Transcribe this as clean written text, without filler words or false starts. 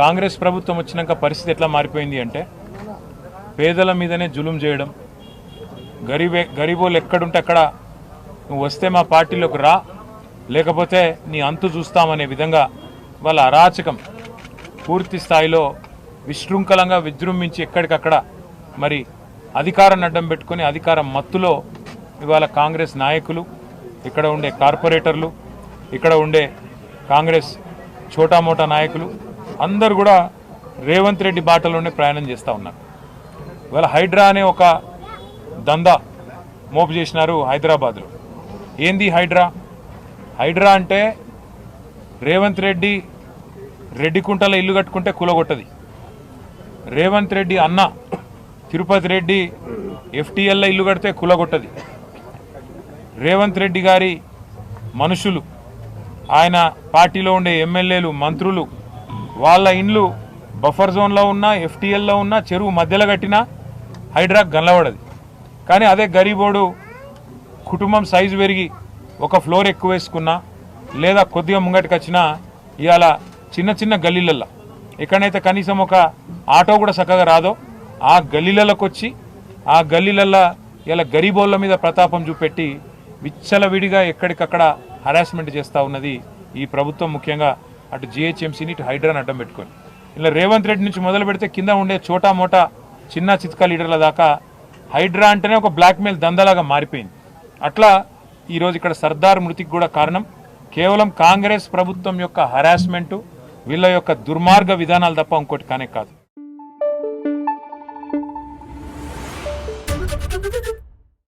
కాంగ్రెస్ ప్రభుత్వం వచ్చినాక పరిస్థితి ఎట్లా మారిపోయింది అంటే పేదల మీదనే జులుం చేయడం, గరీబోళ్ళు ఎక్కడుంటే అక్కడ నువ్వు వస్తే మా పార్టీలోకి రా, లేకపోతే నీ అంతు చూస్తామనే విధంగా వాళ్ళ అరాచకం పూర్తి స్థాయిలో విశృంఖలంగా విజృంభించి ఎక్కడికక్కడ మరి అధికారాన్ని అడ్డం పెట్టుకుని అధికారం మత్తులో ఇవాళ కాంగ్రెస్ నాయకులు, ఇక్కడ ఉండే కార్పొరేటర్లు, ఇక్కడ ఉండే కాంగ్రెస్ చోటామోటా నాయకులు అందరూ కూడా రేవంత్ రెడ్డి బాటలోనే ప్రయాణం చేస్తూ ఉన్నారు. ఇవాళ హైడ్రా అనే ఒక దందా మోపు చేసినారు హైదరాబాద్లో. ఏంది హైడ్రా? హైడ్రా అంటే రేవంత్ రెడ్డి రెడ్డికుంటలో ఇల్లు కట్టుకుంటే కూలగొట్టది. రేవంత్ రెడ్డి అన్న తిరుపతి రెడ్డి ఎఫ్టీఎల్లో ఇల్లు కడితే కూలగొట్టది. రేవంత్ రెడ్డి గారి మనుషులు, ఆయన పార్టీలో ఉండే ఎమ్మెల్యేలు, మంత్రులు, వాళ్ళ ఇండ్లు బఫర్ జోన్లో ఉన్న ఎఫ్టీఎల్లో ఉన్న చెరువు మధ్యలో కట్టినా హైడ్రాక్ గల్లబడది. కానీ అదే గరీబోడు కుటుంబం సైజు పెరిగి ఒక ఫ్లోర్ ఎక్కువ వేసుకున్నా లేదా కొద్దిగా ముంగటికి వచ్చినా ఇవాళ చిన్న చిన్న గల్లీలల్లో ఎక్కడైతే కనీసం ఒక ఆటో కూడా చక్కగా రాదో ఆ గల్లీలలోకి వచ్చి ఆ గల్లీలల్లో ఇలా గరీబోళ్ళ మీద ప్రతాపం చూపెట్టి విచ్చలవిడిగా ఎక్కడికక్కడ హరాస్మెంట్ చేస్తూ ఉన్నది ఈ ప్రభుత్వం. ముఖ్యంగా అటు జిహెచ్ఎంసీని ఇటు హైడ్రాని అడ్డం పెట్టుకొని ఇలా రేవంత్ రెడ్డి నుంచి మొదలు పెడితే కింద ఉండే చోటా మోటా చిన్న చిత్కా లీడర్ల దాకా హైడ్రా అంటేనే ఒక బ్లాక్మెయిల్ దందాలాగా మారిపోయింది. అట్లా ఈరోజు ఇక్కడ సర్దార్ మృతికి కూడా కారణం కేవలం కాంగ్రెస్ ప్రభుత్వం యొక్క హరాస్మెంటు, వీళ్ళ యొక్క దుర్మార్గ విధానాలు తప్ప ఇంకోటి కానే కాదు.